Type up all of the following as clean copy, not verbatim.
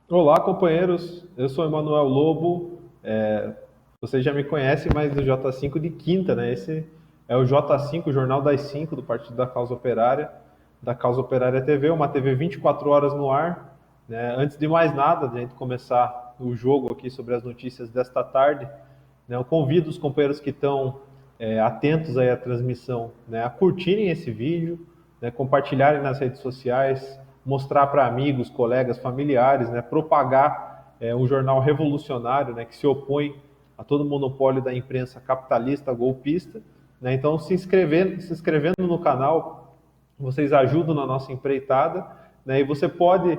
Olá, companheiros. Eu sou Emanuel Lobo. Vocês já me conhecem, mas do J5 de quinta, né? Esse é o J5, o Jornal das 5 do Partido da Causa Operária, da Causa Operária TV, uma TV 24 horas no ar. Né? Antes de mais nada, de a gente começar o jogo aqui sobre as notícias desta tarde, né? Eu convido os companheiros que estão atentos aí à transmissão, né? A curtirem esse vídeo, né? Compartilharem nas redes sociais, mostrar para amigos, colegas, familiares, né? Propagar um jornal revolucionário, né? Que se opõe a todo o monopólio da imprensa capitalista, golpista. Né? Então, se inscrevendo no canal, vocês ajudam na nossa empreitada, né? E você pode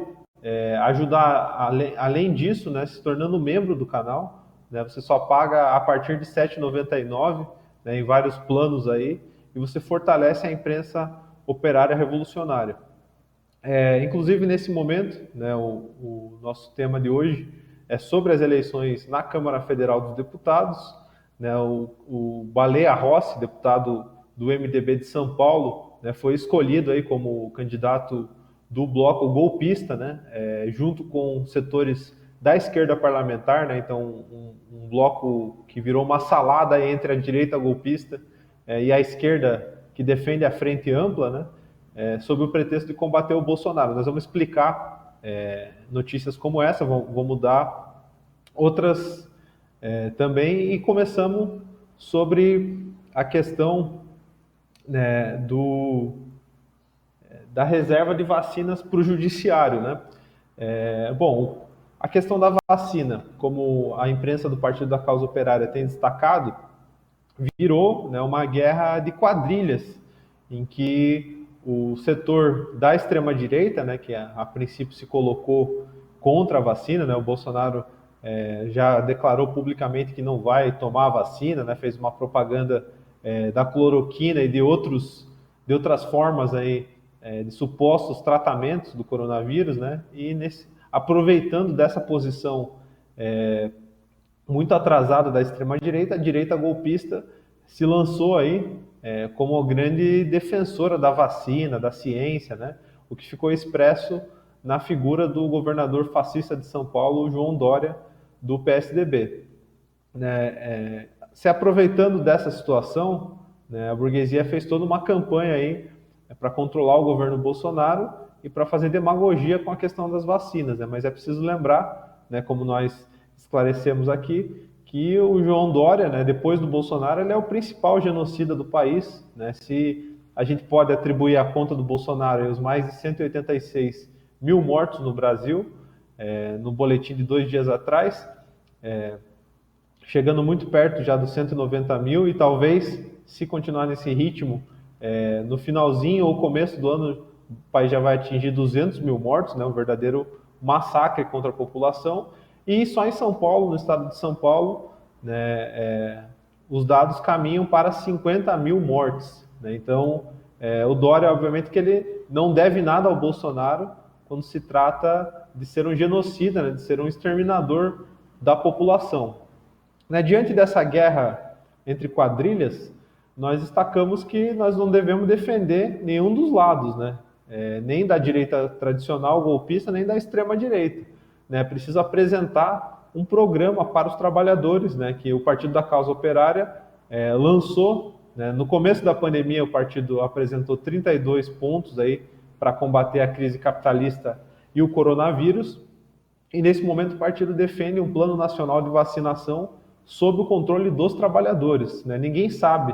ajudar, além disso, né? Se tornando membro do canal, né? Você só paga a partir de R$ 7,99, né? Em vários planos aí, e você fortalece a imprensa operária revolucionária. Inclusive, nesse momento, né, o nosso tema de hoje é sobre as eleições na Câmara Federal dos Deputados. Né, o Baleia Rossi, deputado do MDB de São Paulo, né, foi escolhido aí como candidato do bloco golpista, né, junto com setores da esquerda parlamentar, né, então um bloco que virou uma salada entre a direita golpista e a esquerda que defende a frente ampla, né, sob o pretexto de combater o Bolsonaro. Nós vamos explicar notícias como essa, vamos dar outras também, e começamos sobre a questão, né, da reserva de vacinas para o judiciário. Né? Bom, a questão da vacina, como a imprensa do Partido da Causa Operária tem destacado, virou, né, uma guerra de quadrilhas, em que o setor da extrema-direita, né, que a princípio se colocou contra a vacina, né, o Bolsonaro já declarou publicamente que não vai tomar a vacina, né, fez uma propaganda da cloroquina e de outras formas aí, de supostos tratamentos do coronavírus, né, e aproveitando dessa posição muito atrasada da extrema-direita, a direita golpista se lançou aí como grande defensora da vacina, da ciência, né? O que ficou expresso na figura do governador fascista de São Paulo, João Dória, do PSDB. Né? Se aproveitando dessa situação, né, a burguesia fez toda uma campanha aí para controlar o governo Bolsonaro e para fazer demagogia com a questão das vacinas. Né? Mas é preciso lembrar, né, como nós esclarecemos aqui, que o João Dória, né, depois do Bolsonaro, ele é o principal genocida do país. Né? Se a gente pode atribuir à conta do Bolsonaro os mais de 186 mil mortos no Brasil, no boletim de 2 dias atrás, chegando muito perto já dos 190 mil, e talvez, se continuar nesse ritmo, no finalzinho ou começo do ano, o país já vai atingir 200 mil mortos, né, um verdadeiro massacre contra a população. E só em São Paulo, no estado de São Paulo, né, os dados caminham para 50 mil mortes. Né? Então, o Dória, obviamente, que ele não deve nada ao Bolsonaro quando se trata de ser um genocida, né, de ser um exterminador da população. Né, diante dessa guerra entre quadrilhas, nós destacamos que nós não devemos defender nenhum dos lados, né? Nem da direita tradicional golpista, nem da extrema direita. Né? Preciso apresentar um programa para os trabalhadores, né? Que o Partido da Causa Operária lançou. Né? No começo da pandemia, o partido apresentou 32 pontos aí para combater a crise capitalista e o coronavírus. E nesse momento o partido defende um plano nacional de vacinação sob o controle dos trabalhadores. Né? Ninguém sabe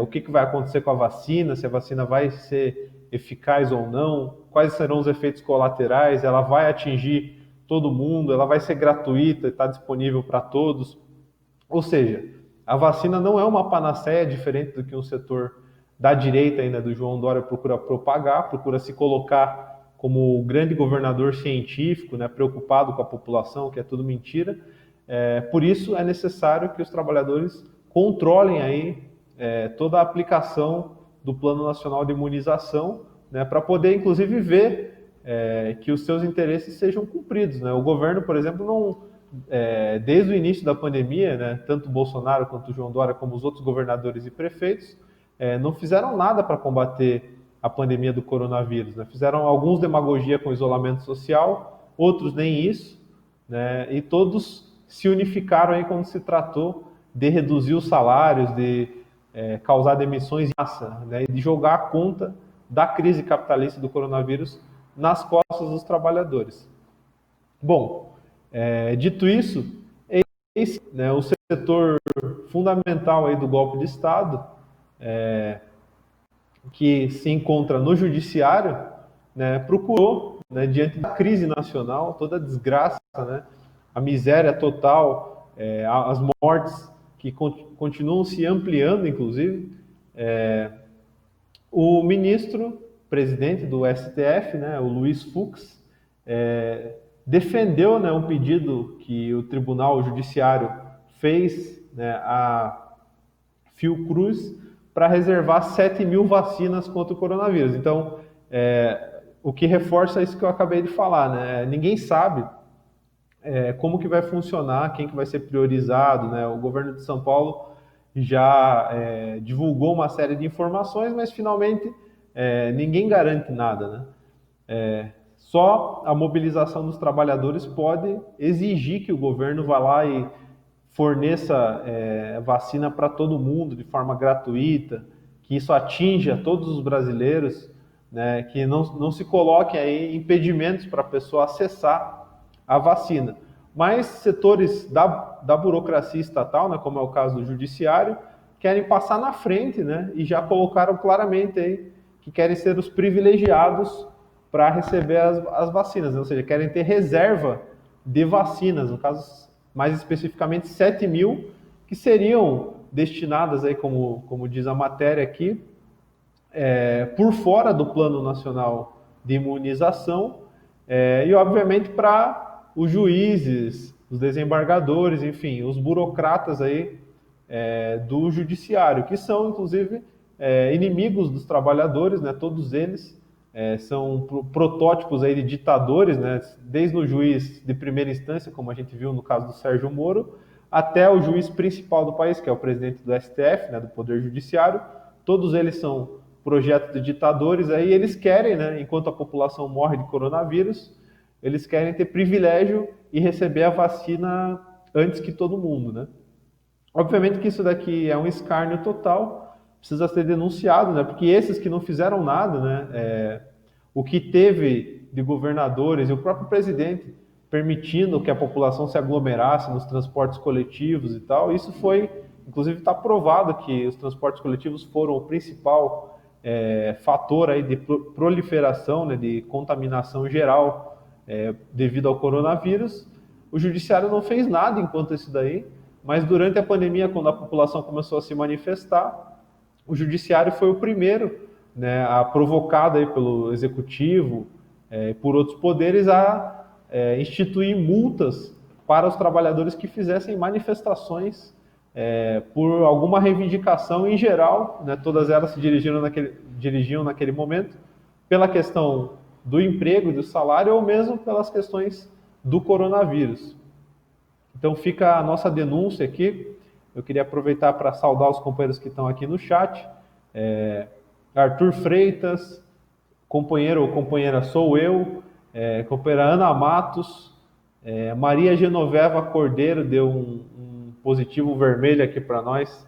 o que vai acontecer com a vacina, se a vacina vai ser eficaz ou não, quais serão os efeitos colaterais, ela vai atingir todo mundo, ela vai ser gratuita, está disponível para todos. Ou seja, a vacina não é uma panaceia diferente do que um setor da direita ainda do João Dória procura propagar, procura se colocar como o grande governador científico, né, preocupado com a população, que é tudo mentira. Por isso é necessário que os trabalhadores controlem aí toda a aplicação do Plano Nacional de Imunização, né, para poder, inclusive, ver que os seus interesses sejam cumpridos. Né? O governo, por exemplo, não, desde o início da pandemia, né, tanto o Bolsonaro quanto o João Dória, como os outros governadores e prefeitos, não fizeram nada para combater a pandemia do coronavírus. Né? Fizeram alguns demagogia com isolamento social, outros nem isso, né? E todos se unificaram aí quando se tratou de reduzir os salários, de causar demissões em massa, né? E de jogar a conta da crise capitalista do coronavírus nas costas dos trabalhadores. Bom, dito isso, esse, né, o setor fundamental aí do golpe de Estado, que se encontra no judiciário, né, procurou, né, diante da crise nacional, toda a desgraça, né, a miséria total, as mortes que continuam se ampliando, inclusive, o ministro, presidente do STF, né, o Luiz Fux, defendeu, né, um pedido que o Tribunal Judiciário fez, né, a Fiocruz para reservar 7.000 vacinas contra o coronavírus. Então, o que reforça isso que eu acabei de falar, né? Ninguém sabe como que vai funcionar, quem que vai ser priorizado, né? O governo de São Paulo já divulgou uma série de informações, mas finalmente ninguém garante nada, né? Só a mobilização dos trabalhadores pode exigir que o governo vá lá e forneça vacina para todo mundo de forma gratuita, que isso atinja todos os brasileiros, né, que não se coloquem aí impedimentos para a pessoa acessar a vacina. Mas setores da burocracia estatal, né, como é o caso do judiciário, querem passar na frente, né, e já colocaram claramente aí que querem ser os privilegiados para receber as vacinas, né? Ou seja, querem ter reserva de vacinas, no caso mais especificamente 7.000, que seriam destinadas, aí, como diz a matéria aqui, por fora do Plano Nacional de Imunização, e obviamente para os juízes, os desembargadores, enfim, os burocratas aí, do judiciário, que são inclusive inimigos dos trabalhadores, né? Todos eles são protótipos aí de ditadores, né? Desde o juiz de primeira instância, como a gente viu no caso do Sérgio Moro, até o juiz principal do país, que é o presidente do STF, né? Do Poder Judiciário. Todos eles são projetos de ditadores, aí eles querem, né? Enquanto a população morre de coronavírus, eles querem ter privilégio e receber a vacina antes que todo mundo, né? Obviamente que isso daqui é um escárnio total, precisa ser denunciado, né? Porque esses que não fizeram nada, né? O que teve de governadores e o próprio presidente permitindo que a população se aglomerasse nos transportes coletivos e tal, isso foi, inclusive está provado que os transportes coletivos foram o principal fator aí de proliferação, né, de contaminação geral devido ao coronavírus. O judiciário não fez nada enquanto isso daí, mas durante a pandemia, quando a população começou a se manifestar, o judiciário foi o primeiro, né, a provocado aí pelo executivo e por outros poderes a instituir multas para os trabalhadores que fizessem manifestações por alguma reivindicação em geral, né, todas elas se dirigiam naquele momento pela questão do emprego e do salário ou mesmo pelas questões do coronavírus. Então fica a nossa denúncia aqui. Eu queria aproveitar para saudar os companheiros que estão aqui no chat. Arthur Freitas, companheiro ou companheira sou eu, companheira Ana Matos, Maria Genoveva Cordeiro deu um positivo vermelho aqui para nós,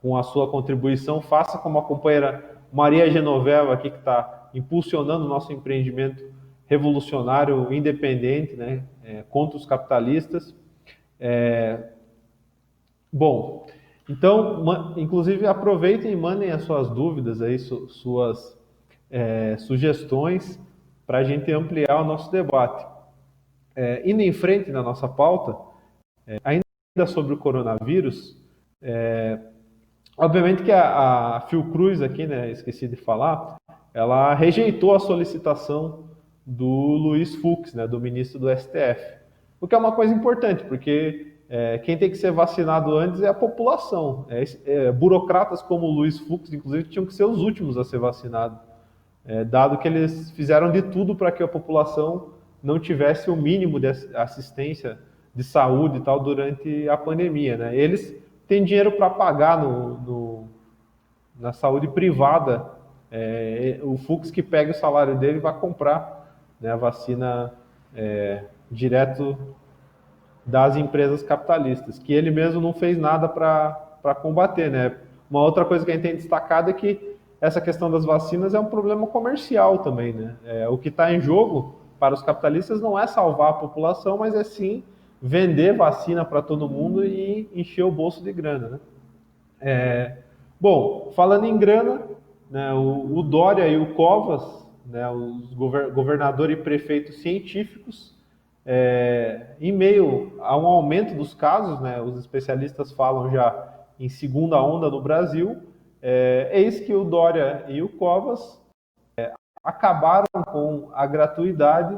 com a sua contribuição. Faça como a companheira Maria Genoveva aqui, que está impulsionando o nosso empreendimento revolucionário, independente, né, contra os capitalistas. Bom, então, inclusive aproveitem e mandem as suas dúvidas aí, suas sugestões para a gente ampliar o nosso debate. Indo em frente na nossa pauta, ainda sobre o coronavírus, obviamente que a Fiocruz aqui, né, esqueci de falar, ela rejeitou a solicitação do Luiz Fux, né, do ministro do STF, o que é uma coisa importante, porque quem tem que ser vacinado antes é a população. Burocratas como o Luiz Fux, inclusive, tinham que ser os últimos a ser vacinados, dado que eles fizeram de tudo para que a população não tivesse o mínimo de assistência de saúde e tal durante a pandemia, né? Eles têm dinheiro para pagar na saúde privada, o Fux que pega o salário dele vai comprar, né, a vacina direto das empresas capitalistas, que ele mesmo não fez nada para combater, né? Uma outra coisa que a gente tem destacado é que essa questão das vacinas é um problema comercial também, né? O que está em jogo para os capitalistas não é salvar a população, mas é sim vender vacina para todo mundo e encher o bolso de grana, né? Bom, falando em grana, né, o Dória e o Covas, né, os governador e prefeitos científicos, em meio a um aumento dos casos, né, os especialistas falam já em segunda onda no Brasil, eis que o Dória e o Covas acabaram com a gratuidade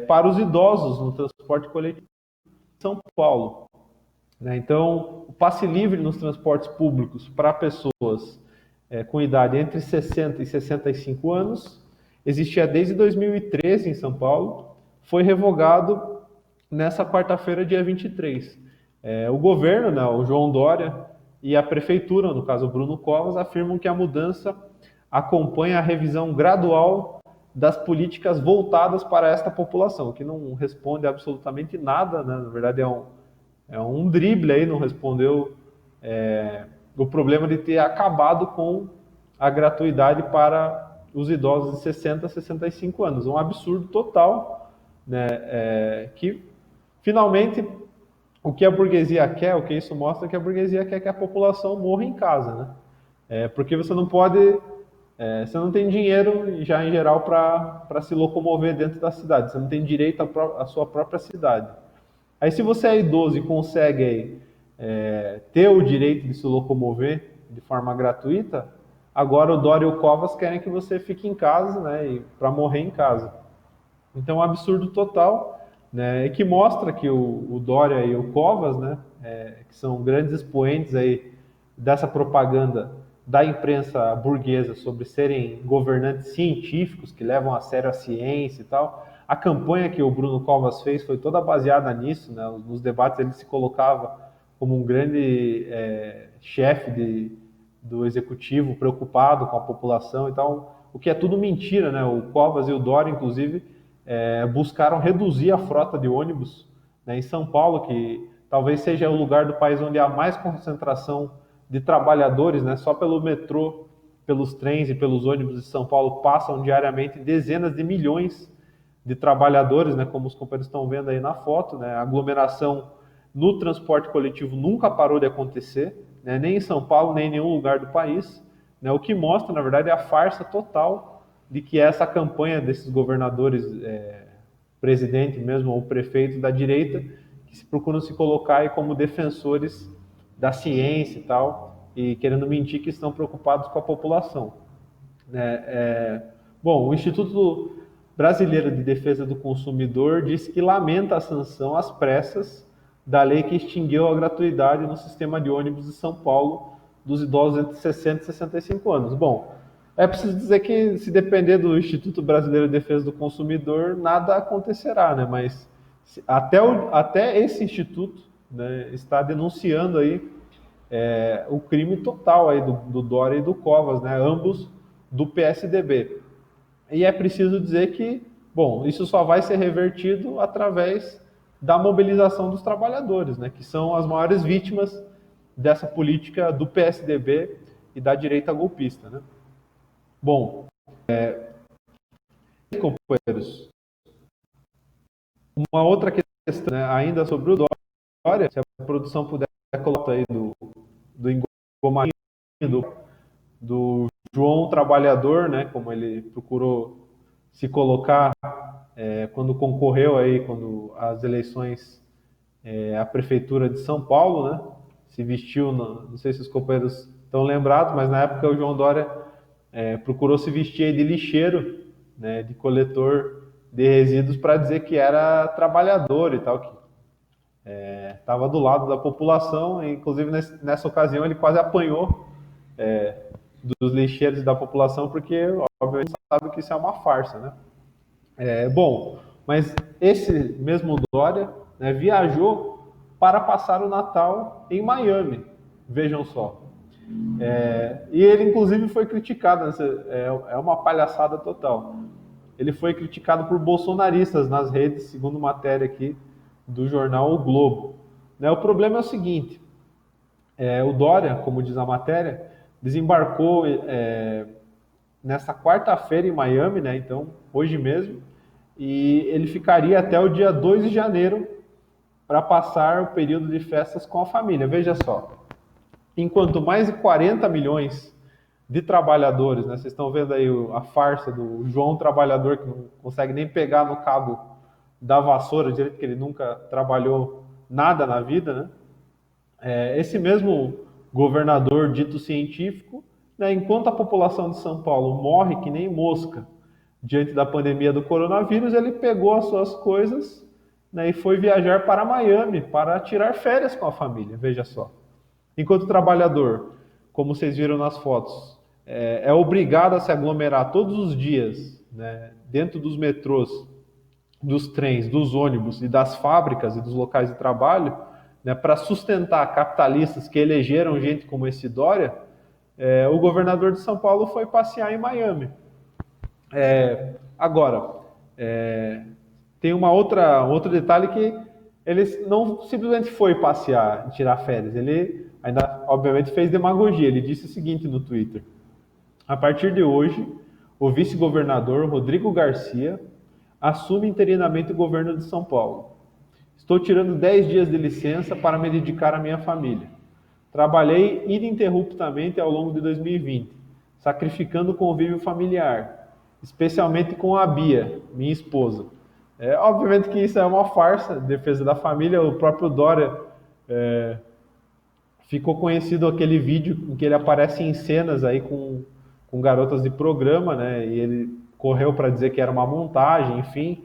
para os idosos no transporte coletivo em São Paulo. Né? Então, o passe livre nos transportes públicos para pessoas com idade entre 60 e 65 anos existia desde 2013 em São Paulo, foi revogado nessa quarta-feira, dia 23. O governo, né, o João Dória, e a prefeitura, no caso o Bruno Covas, afirmam que a mudança acompanha a revisão gradual das políticas voltadas para esta população, que não responde absolutamente nada, né? Na verdade é um drible aí, não respondeu o problema de ter acabado com a gratuidade para os idosos de 60 a 65 anos. Um absurdo total, né? Que finalmente o que a burguesia quer, o que isso mostra é que a burguesia quer que a população morra em casa, né? Porque você não pode, você não tem dinheiro já em geral para se locomover dentro da cidade, você não tem direito à sua própria cidade. Aí se você é idoso e consegue aí, ter o direito de se locomover de forma gratuita, agora o Dória e o Covas querem que você fique em casa, né, para morrer em casa. Então é um absurdo total, né, e que mostra que o Dória e o Covas, né, que são grandes expoentes aí dessa propaganda da imprensa burguesa sobre serem governantes científicos que levam a sério a ciência e tal. A campanha que o Bruno Covas fez foi toda baseada nisso, né? Nos debates ele se colocava como um grande chefe do executivo preocupado com a população e tal, o que é tudo mentira, né? O Covas e o Dória, inclusive, buscaram reduzir a frota de ônibus, né, em São Paulo, que talvez seja o lugar do país onde há mais concentração de trabalhadores, né? Só pelo metrô, pelos trens e pelos ônibus de São Paulo passam diariamente dezenas de milhões de trabalhadores, né? Como os companheiros estão vendo aí na foto, né? A aglomeração no transporte coletivo nunca parou de acontecer, né? Nem em São Paulo, nem em nenhum lugar do país, né? O que mostra, na verdade, é a farsa total de que essa campanha desses governadores, presidente mesmo, ou prefeito da direita, que se procuram se colocar aí como defensores da ciência e tal, e querendo mentir que estão preocupados com a população. Bom, o Instituto Brasileiro de Defesa do Consumidor diz que lamenta a sanção às pressas da lei que extinguiu a gratuidade no sistema de ônibus de São Paulo dos idosos entre 60 e 65 anos. Bom, é preciso dizer que se depender do Instituto Brasileiro de Defesa do Consumidor, nada acontecerá, né? Mas até esse instituto, né, está denunciando aí o crime total aí do Dória e do Covas, né? Ambos do PSDB. E é preciso dizer que, bom, isso só vai ser revertido através da mobilização dos trabalhadores, né, que são as maiores vítimas dessa política do PSDB e da direita golpista, né? Bom, companheiros, uma outra questão, né, ainda sobre o Dória, se a produção puder colocar aí do engomadinho, do João Trabalhador, né, como ele procurou se colocar quando concorreu aí, quando as eleições à prefeitura de São Paulo, né, se vestiu, não sei se os companheiros estão lembrados, mas na época o João Dória procurou se vestir aí de lixeiro, né, de coletor de resíduos para dizer que era trabalhador e tal, que estava do lado da população, e, inclusive nessa ocasião ele quase apanhou dos lixeiros da população, porque obviamente sabe que isso é uma farsa, né? Bom, mas esse mesmo Dória, né, viajou para passar o Natal em Miami, vejam só. E ele inclusive foi criticado, né? É uma palhaçada total. ele foi criticado por bolsonaristas nas redes, segundo matéria aqui do jornal O Globo. Né, o problema é o seguinte, o Dória, como diz a matéria, desembarcou nessa quarta-feira em Miami, né, então hoje mesmo, e ele ficaria até o dia 2 de janeiro para passar o período de festas com a família. Veja só, enquanto mais de 40 milhões de trabalhadores, né, vocês estão vendo aí a farsa do João Trabalhador, que não consegue nem pegar no cabo da vassoura, direito que ele nunca trabalhou nada na vida, né? Esse mesmo governador dito científico, né, enquanto a população de São Paulo morre que nem mosca diante da pandemia do coronavírus, ele pegou as suas coisas, né, e foi viajar para Miami para tirar férias com a família, veja só. Enquanto o trabalhador, como vocês viram nas fotos, é obrigado a se aglomerar todos os dias, né, dentro dos metrôs, dos trens, dos ônibus e das fábricas e dos locais de trabalho, né, para sustentar capitalistas que elegeram gente como esse Dória, o governador de São Paulo foi passear em Miami. Agora, tem outro detalhe que ele não simplesmente foi passear e tirar férias, ele ainda, obviamente, fez demagogia. Ele disse o seguinte no Twitter: a partir de hoje, o vice-governador Rodrigo Garcia assume interinamente o governo de São Paulo. Estou tirando 10 dias de licença para me dedicar à minha família. Trabalhei ininterruptamente ao longo de 2020, sacrificando o convívio familiar, especialmente com a Bia, minha esposa. Obviamente que isso é uma farsa, defesa da família. O próprio Dória ficou conhecido aquele vídeo em que ele aparece em cenas aí com garotas de programa, né? E ele correu para dizer que era uma montagem, enfim.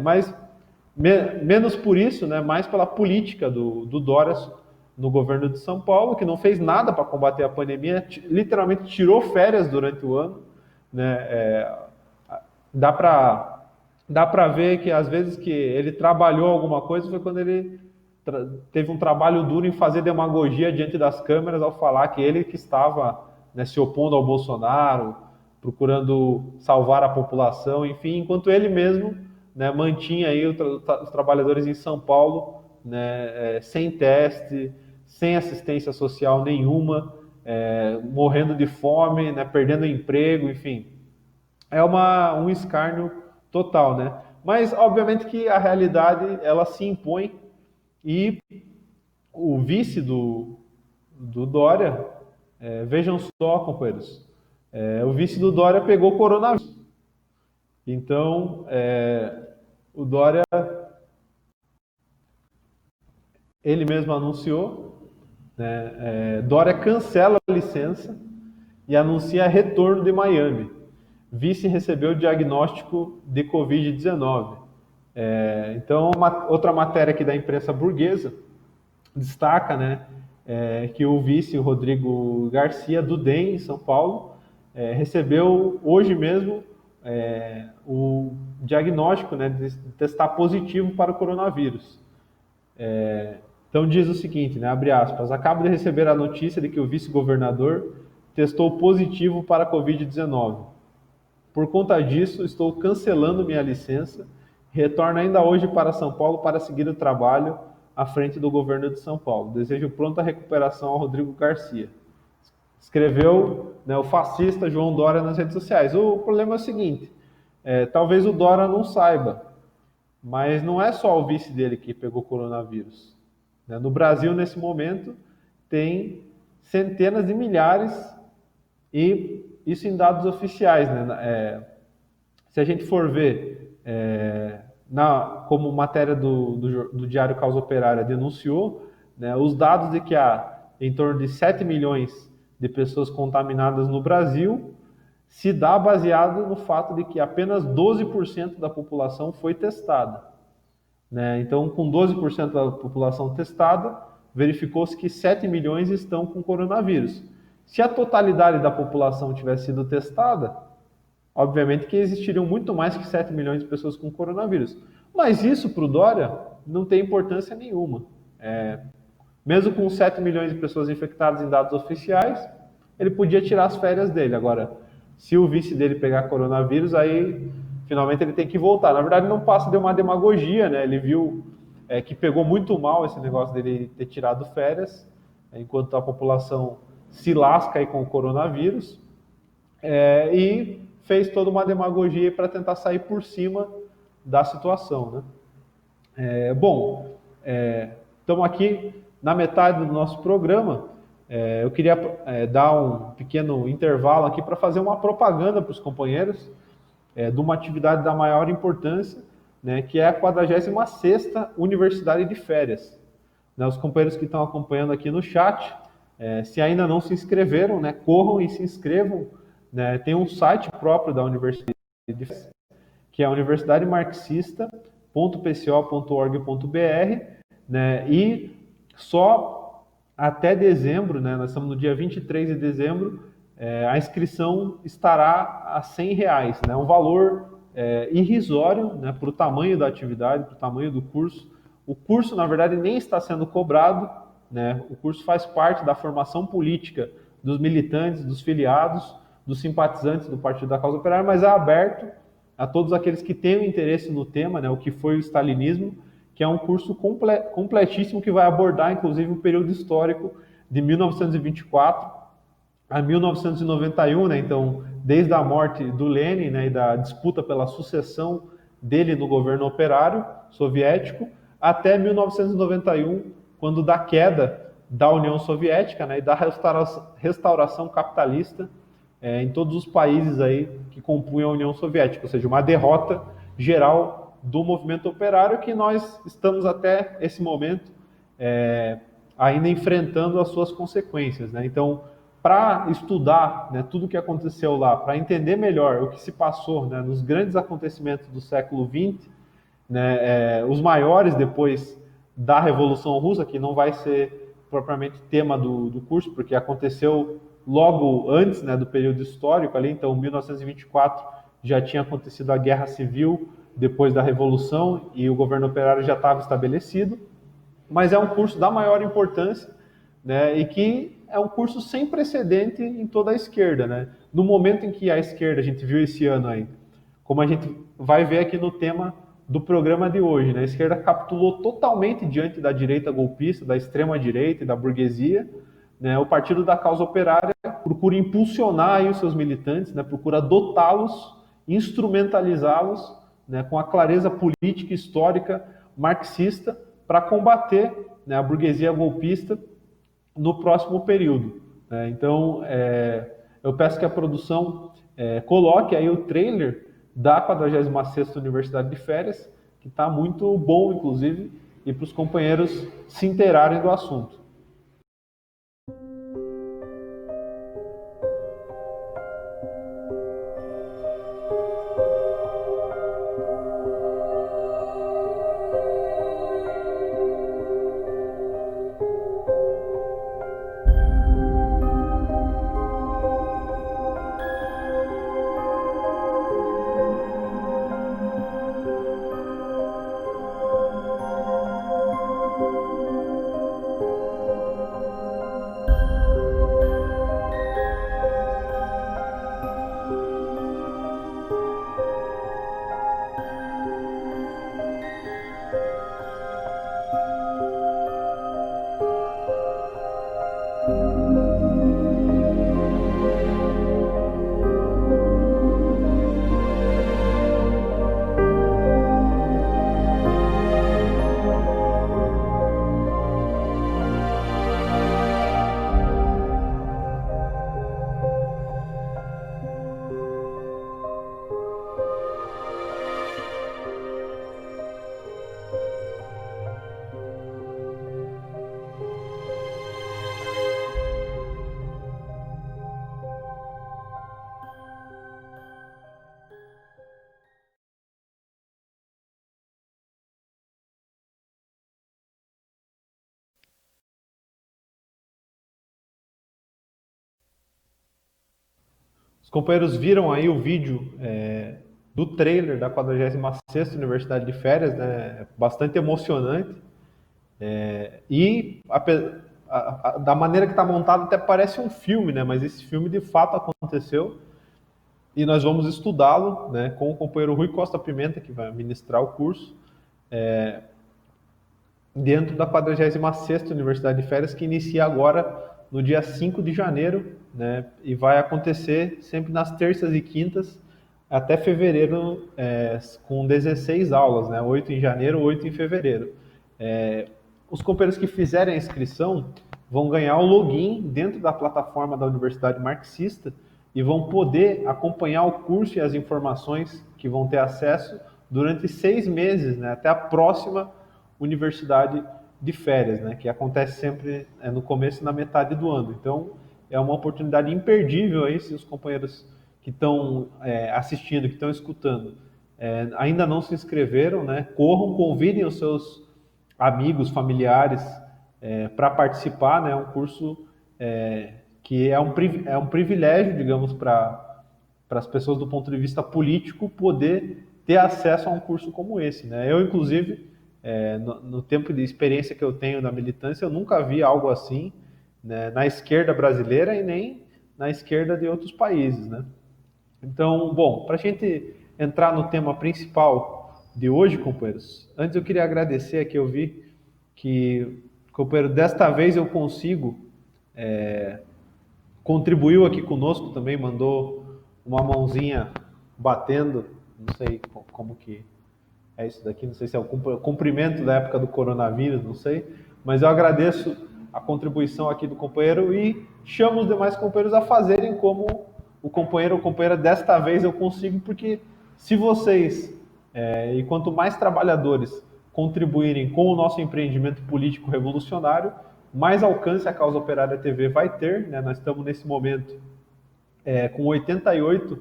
Mas menos por isso, né? Mais pela política do Dória no governo de São Paulo, que não fez nada para combater a pandemia, literalmente tirou férias durante o ano, né? Dá para ver que às vezes que ele trabalhou alguma coisa foi quando ele teve um trabalho duro em fazer demagogia diante das câmeras ao falar que ele que estava, né, se opondo ao Bolsonaro, procurando salvar a população, enfim, enquanto ele mesmo, né, mantinha aí os trabalhadores em São Paulo, né, sem teste, sem assistência social nenhuma, morrendo de fome, né, perdendo emprego, enfim. É um escárnio total, né? Mas, obviamente, que a realidade, ela se impõe e o vice do Dória, vejam só, companheiros, o vice do Dória pegou coronavírus. Então, o Dória, ele mesmo anunciou, né, Dória cancela a licença e anuncia retorno de Miami. Vice recebeu diagnóstico de Covid-19. Então, outra matéria aqui da imprensa burguesa destaca, né, que o vice, o Rodrigo Garcia, do DEM, em São Paulo, recebeu hoje mesmo o diagnóstico, né, de testar positivo para o coronavírus. Então diz o seguinte, né, abre aspas: acabo de receber a notícia de que o vice-governador testou positivo para a Covid-19. Por conta disso, estou cancelando minha licença e retorno ainda hoje para São Paulo para seguir o trabalho à frente do governo de São Paulo. Desejo pronta recuperação ao Rodrigo Garcia. Escreveu, né, o fascista João Dória nas redes sociais. O problema é o seguinte, talvez o Dória não saiba, mas não é só o vice dele que pegou coronavírus. No Brasil, nesse momento, tem centenas de milhares, e isso em dados oficiais, né? Se a gente for ver, como matéria do Diário Causa Operária denunciou, né, os dados de que há em torno de 7 milhões de pessoas contaminadas no Brasil se dá baseado no fato de que apenas 12% da população foi testada. Né? Então, com 12% da população testada, verificou-se que 7 milhões estão com coronavírus. Se a totalidade da população tivesse sido testada, obviamente que existiriam muito mais que 7 milhões de pessoas com coronavírus. Mas isso, para o Dória, não tem importância nenhuma. Mesmo com 7 milhões de pessoas infectadas em dados oficiais, ele podia tirar as férias dele. Agora, se o vice dele pegar coronavírus, aí finalmente ele tem que voltar. Na verdade, não passa de uma demagogia, né? Ele viu que pegou muito mal esse negócio dele ter tirado férias, enquanto a população se lasca aí com o coronavírus, e fez toda uma demagogia para tentar sair por cima da situação, né? Bom, estamos aqui na metade do nosso programa. Eu queria dar um pequeno intervalo aqui para fazer uma propaganda para os companheiros de uma atividade da maior importância, né, que é a 46ª Universidade de Férias. Né, os companheiros que estão acompanhando aqui no chat, se ainda não se inscreveram, né, corram e se inscrevam. Né, tem um site próprio da Universidade de Férias, que é a universidademarxista.pco.org.br, né, e só até dezembro, né, nós estamos no dia 23 de dezembro, a inscrição estará a R$100, né, um valor irrisório, né, para o tamanho da atividade, para o tamanho do curso. O curso, na verdade, nem está sendo cobrado, né, o curso faz parte da formação política dos militantes, dos filiados, dos simpatizantes do Partido da Causa Operária, mas é aberto a todos aqueles que tenham interesse no tema, né, o que foi o stalinismo, que é um curso completíssimo que vai abordar, inclusive, o período histórico de 1924 a 1991, né, então, desde a morte do Lenin, né, e da disputa pela sucessão dele no governo operário soviético, até 1991, quando da queda da União Soviética, né, e da restauração capitalista em todos os países aí que compunham a União Soviética, ou seja, uma derrota geral do movimento operário que nós estamos até esse momento ainda enfrentando as suas consequências, né? Então, para estudar, né, tudo o que aconteceu lá, para entender melhor o que se passou, né, nos grandes acontecimentos do século XX, né, os maiores depois da Revolução Russa, que não vai ser propriamente tema do curso, porque aconteceu logo antes, né, do período histórico ali, então 1924 já tinha acontecido a Guerra Civil depois da Revolução e o governo operário já estava estabelecido, mas é um curso da maior importância, né, e que é um curso sem precedente em toda a esquerda, né? No momento em que a esquerda, a gente viu esse ano aí, como a gente vai ver aqui no tema do programa de hoje, né? A esquerda capitulou totalmente diante da direita golpista, da extrema-direita e da burguesia, né? O Partido da Causa Operária procura impulsionar aí os seus militantes, né? Procura dotá-los, instrumentalizá-los, né? Com a clareza política, histórica, marxista, para combater, né, a burguesia golpista no próximo período. Né? Então, eu peço que a produção coloque aí o trailer da 46ª Universidade de Férias, que está muito bom, inclusive, e para os companheiros se inteirarem do assunto. Os companheiros viram aí o vídeo do trailer da 46ª Universidade de Férias, né? Bastante emocionante. E da maneira que está montado até parece um filme, né? Mas esse filme de fato aconteceu. e nós vamos estudá-lo, né, com o companheiro Rui Costa Pimenta, que vai ministrar o curso, dentro da 46ª Universidade de Férias, que inicia agora no dia 5 de janeiro, né, e vai acontecer sempre nas terças e quintas, até fevereiro, com 16 aulas, né, 8 em janeiro, 8 em fevereiro. Os companheiros que fizerem a inscrição vão ganhar o login dentro da plataforma da Universidade Marxista e vão poder acompanhar o curso e as informações que vão ter acesso durante 6 meses, né, até a próxima universidade de férias, né, que acontece sempre no começo e na metade do ano. Então, é uma oportunidade imperdível aí, se os companheiros que estão assistindo, que estão escutando, ainda não se inscreveram, né, corram, convidem os seus amigos, familiares, para participar, né, é um curso que é um privilégio, digamos, para as pessoas do ponto de vista político poder ter acesso a um curso como esse, né? Eu, inclusive, no tempo de experiência que eu tenho na militância, eu nunca vi algo assim, né, na esquerda brasileira e nem na esquerda de outros países, né? Então, bom, para a gente entrar no tema principal de hoje, companheiros, antes eu queria agradecer aqui, eu vi que, companheiro, desta vez eu consigo, contribuiu aqui conosco também, mandou uma mãozinha batendo, não sei como que é isso daqui, não sei se é o cumprimento da época do coronavírus, não sei, mas eu agradeço a contribuição aqui do companheiro e chamo os demais companheiros a fazerem como o companheiro ou companheira desta vez eu consigo, porque se vocês, e quanto mais trabalhadores contribuírem com o nosso empreendimento político revolucionário, mais alcance a Causa Operária TV vai ter, né? Nós estamos nesse momento com 88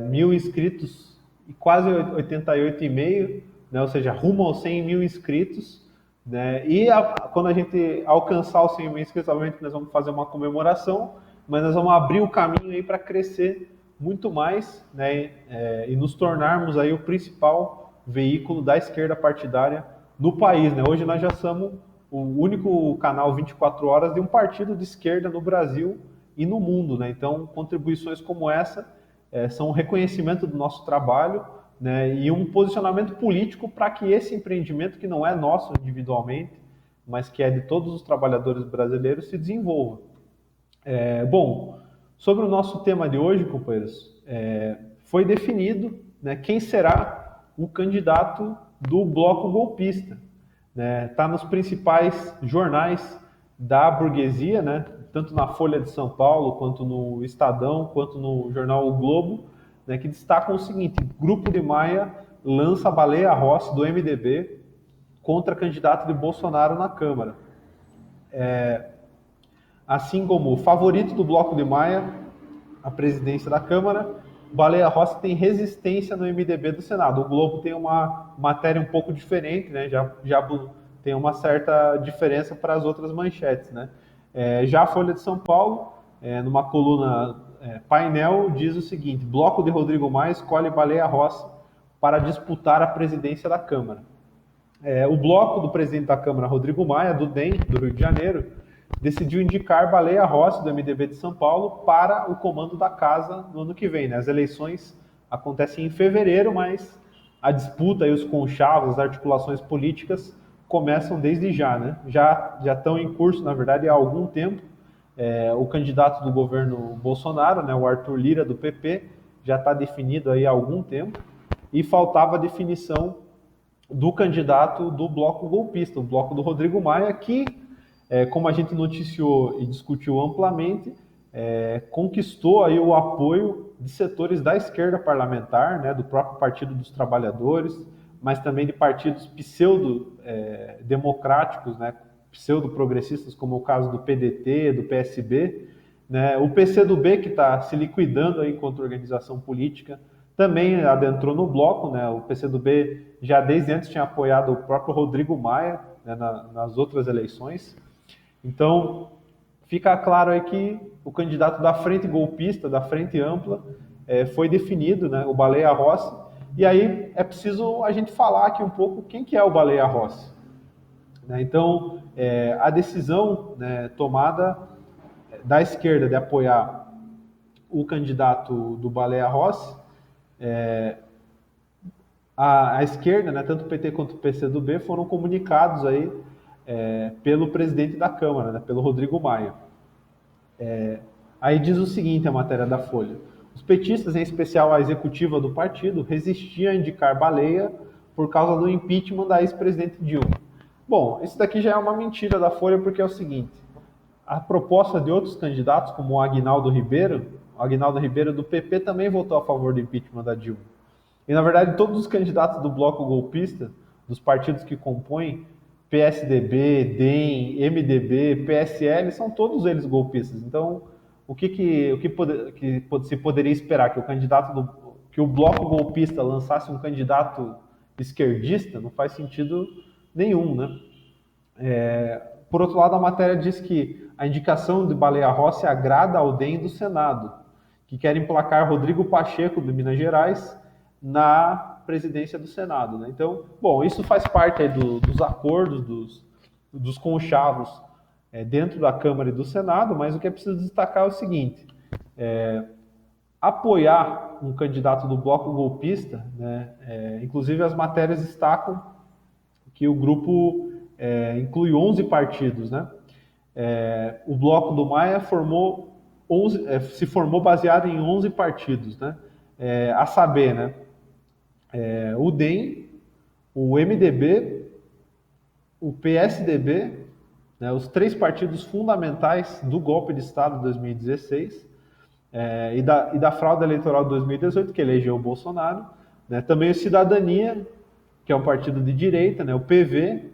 mil inscritos e quase 88,5, né? Ou seja, rumo aos 100 mil inscritos, né? E quando a gente alcançar os 100 mil inscritos, obviamente nós vamos fazer uma comemoração, mas nós vamos abrir o caminho aí para crescer muito mais, né? E nos tornarmos aí o principal veículo da esquerda partidária no país, né? Hoje nós já somos o único canal 24 horas de um partido de esquerda no Brasil e no mundo, né? Então, contribuições como essa são um reconhecimento do nosso trabalho, né? E um posicionamento político para que esse empreendimento, que não é nosso individualmente, mas que é de todos os trabalhadores brasileiros, se desenvolva. Bom, sobre o nosso tema de hoje, companheiros, foi definido, né, quem será o candidato do bloco golpista. Está nos principais jornais da burguesia, né, tanto na Folha de São Paulo, quanto no Estadão, quanto no jornal O Globo, né, que destacam o seguinte: Grupo de Maia lança Baleia Rossi, do MDB, contra candidato de Bolsonaro na Câmara. Assim como o favorito do Bloco de Maia, a presidência da Câmara, Baleia Rossi tem resistência no MDB do Senado. O Globo tem uma matéria um pouco diferente, né? Já tem uma certa diferença para as outras manchetes, né? Já a Folha de São Paulo, numa coluna painel, diz o seguinte: Bloco de Rodrigo Maia escolhe Baleia Rossi para disputar a presidência da Câmara. O bloco do presidente da Câmara, Rodrigo Maia, do DEM, do Rio de Janeiro, decidiu indicar Baleia Rossi, do MDB de São Paulo, para o comando da casa no ano que vem, né? As eleições acontecem em fevereiro, mas a disputa e os conchavos, as articulações políticas começam desde já, né? Já estão em curso, na verdade, há algum tempo. O candidato do governo Bolsonaro, né, o Arthur Lira, do PP, já está definido aí há algum tempo, e faltava a definição do candidato do bloco golpista, o bloco do Rodrigo Maia, que, como a gente noticiou e discutiu amplamente, conquistou aí o apoio de setores da esquerda parlamentar, né, do próprio Partido dos Trabalhadores, mas também de partidos pseudo-democráticos, né, pseudo-progressistas, como o caso do PDT, do PSB, né, o PCdoB, que está se liquidando aí contra a organização política, também adentrou no bloco, né? O PCdoB já desde antes tinha apoiado o próprio Rodrigo Maia, né, nas outras eleições. Então, fica claro aí que o candidato da frente golpista, da frente ampla, foi definido, né, o Baleia Rossi. E aí é preciso a gente falar aqui um pouco quem que é o Baleia Rossi. Então, a decisão, né, tomada da esquerda de apoiar o candidato do Baleia Rossi, a esquerda, né, tanto o PT quanto o PCdoB, foram comunicados aí pelo presidente da Câmara, né, pelo Rodrigo Maia. Aí diz o seguinte a matéria da Folha: os petistas, em especial a executiva do partido, resistiam a indicar Baleia por causa do impeachment da ex-presidente Dilma. Bom, isso daqui já é uma mentira da Folha, porque é o seguinte: a proposta de outros candidatos, como o Aguinaldo Ribeiro do PP também votou a favor do impeachment da Dilma. E, na verdade, todos os candidatos do bloco golpista, dos partidos que compõem, PSDB, DEM, MDB, PSL, são todos eles golpistas. Então, o que se poderia esperar? Que o bloco golpista lançasse um candidato esquerdista? Não faz sentido nenhum, né? Por outro lado, a matéria diz que a indicação de Baleia Rossi agrada ao DEM do Senado, que quer emplacar Rodrigo Pacheco, de Minas Gerais, na presidência do Senado, né? Então, bom, isso faz parte aí dos acordos, dos conchavos dentro da Câmara e do Senado, mas o que é preciso destacar é o seguinte: apoiar um candidato do bloco golpista, né? Inclusive as matérias destacam que o grupo inclui 11 partidos, né? O bloco do Maia se formou baseado em 11 partidos, né? A saber, né? O DEM, o MDB, o PSDB, né, os 3 partidos fundamentais do golpe de Estado de 2016 e da fraude eleitoral de 2018, que elegeu o Bolsonaro, né, também o Cidadania, que é um partido de direita, né, o PV,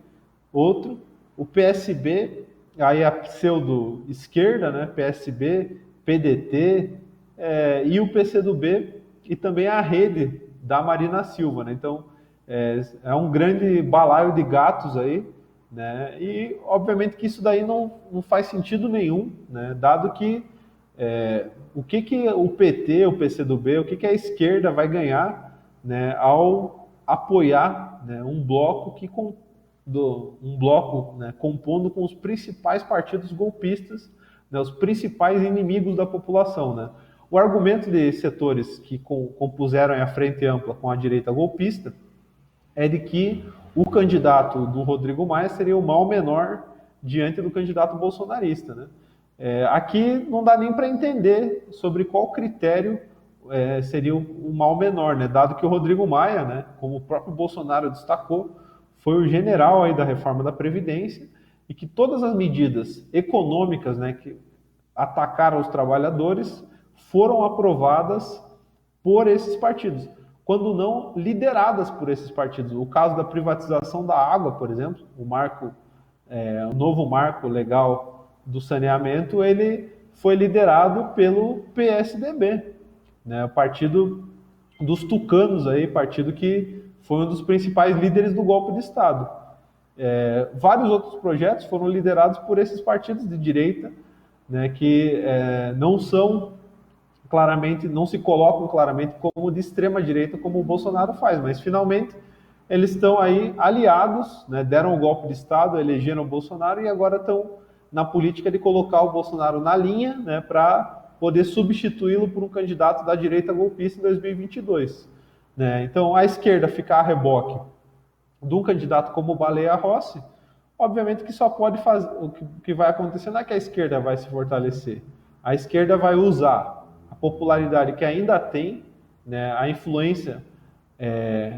outro, o PSB, aí a pseudo-esquerda, né, PSB, PDT, e o PCdoB, e também a rede da Marina Silva, né? Então, é um grande balaio de gatos aí, né? E, obviamente, que isso daí não faz sentido nenhum, né? Dado que o que o PT, o PCdoB, o que a esquerda vai ganhar, né, ao apoiar, né, um bloco né, compondo com os principais partidos golpistas, né, os principais inimigos da população, né? O argumento de setores que compuseram a frente ampla com a direita golpista é de que o candidato do Rodrigo Maia seria o mal menor diante do candidato bolsonarista, né? Aqui não dá nem para entender sobre qual critério seria o mal menor, né? Dado que o Rodrigo Maia, né, como o próprio Bolsonaro destacou, foi o general aí da reforma da Previdência, e que todas as medidas econômicas, né, que atacaram os trabalhadores foram aprovadas por esses partidos, quando não lideradas por esses partidos. O caso da privatização da água, por exemplo, o novo marco legal do saneamento, ele foi liderado pelo PSDB, né, o partido dos tucanos, aí, partido que foi um dos principais líderes do golpe de Estado. Vários outros projetos foram liderados por esses partidos de direita, né, que não se colocam claramente como de extrema direita, como o Bolsonaro faz, mas finalmente eles estão aí aliados, né, deram o golpe de Estado, elegeram o Bolsonaro e agora estão na política de colocar o Bolsonaro na linha, né, para poder substituí-lo por um candidato da direita golpista em 2022. Né? Então, a esquerda ficar a reboque de um candidato como o Baleia Rossi, obviamente que só pode fazer, o que vai acontecer não é que a esquerda vai se fortalecer, a esquerda vai usar a popularidade que ainda tem, né, a influência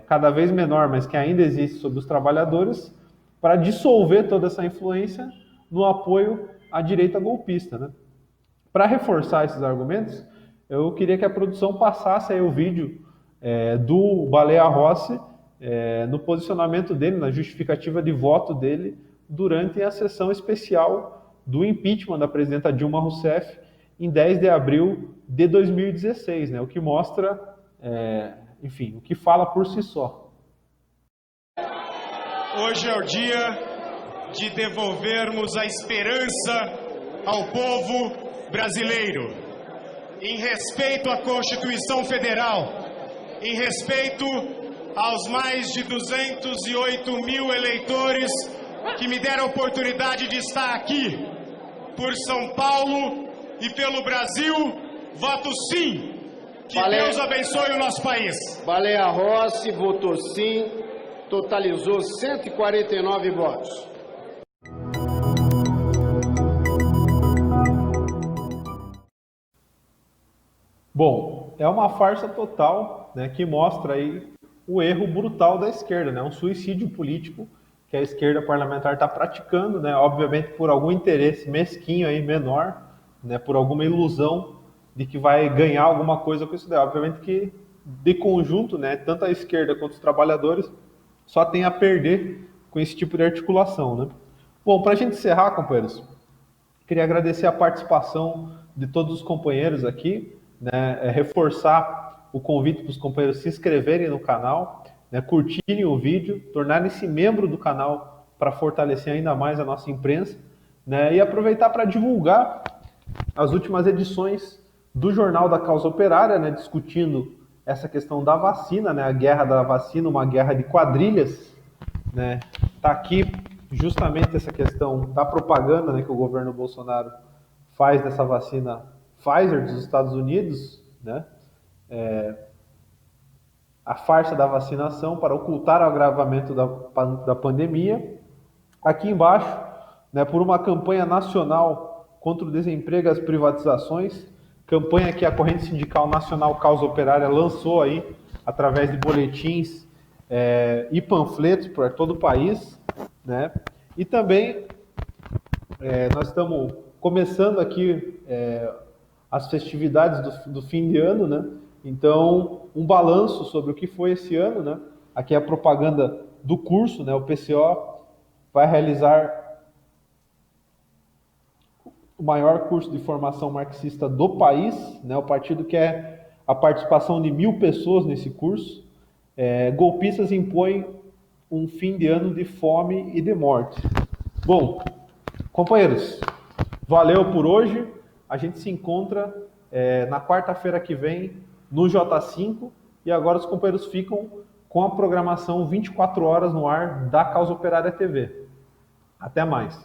cada vez menor, mas que ainda existe sobre os trabalhadores, para dissolver toda essa influência no apoio à direita golpista, né? Para reforçar esses argumentos, eu queria que a produção passasse aí o vídeo do Baleia Rossi no posicionamento dele, na justificativa de voto dele, durante a sessão especial do impeachment da presidenta Dilma Rousseff, em 10 de abril de 2016, né? O que mostra, enfim, o que fala por si só. Hoje é o dia de devolvermos a esperança ao povo brasileiro, em respeito à Constituição Federal, em respeito aos mais de 208 mil eleitores que me deram a oportunidade de estar aqui por São Paulo e pelo Brasil voto sim. Que Baleia... Deus abençoe o nosso país. Baleia Rossi votou sim, totalizou 149 votos. Bom, é uma farsa total, né, que mostra aí o erro brutal da esquerda, né, um suicídio político que a esquerda parlamentar está praticando, né, obviamente por algum interesse mesquinho aí, menor, né, por alguma ilusão de que vai ganhar alguma coisa com isso daí. Obviamente que, de conjunto, né, tanto a esquerda quanto os trabalhadores só tem a perder com esse tipo de articulação, né. Bom, para a gente encerrar, companheiros, queria agradecer a participação de todos os companheiros aqui, né, reforçar o convite para os companheiros se inscreverem no canal, né, curtirem o vídeo, tornarem-se membro do canal para fortalecer ainda mais a nossa imprensa, né, e aproveitar para divulgar as últimas edições do Jornal da Causa Operária, né, discutindo essa questão da vacina, né, a guerra da vacina, uma guerra de quadrilhas, né, tá aqui justamente essa questão da propaganda, né, que o governo Bolsonaro faz dessa vacina Pfizer dos Estados Unidos, né, a farsa da vacinação para ocultar o agravamento da pandemia. Aqui embaixo, né, por uma campanha nacional contra o desemprego e as privatizações, campanha que a Corrente Sindical Nacional Causa Operária lançou aí através de boletins e panfletos por todo o país, né? E também nós estamos começando aqui as festividades do fim de ano, né? Então, um balanço sobre o que foi esse ano, né? Aqui é a propaganda do curso, né? O PCO vai realizar o maior curso de formação marxista do país, né? O partido quer a participação de 1.000 pessoas nesse curso. Golpistas impõem um fim de ano de fome e de morte. Bom, companheiros, valeu por hoje. A gente se encontra na quarta-feira que vem no J5 e agora os companheiros ficam com a programação 24 horas no ar da Causa Operária TV. Até mais.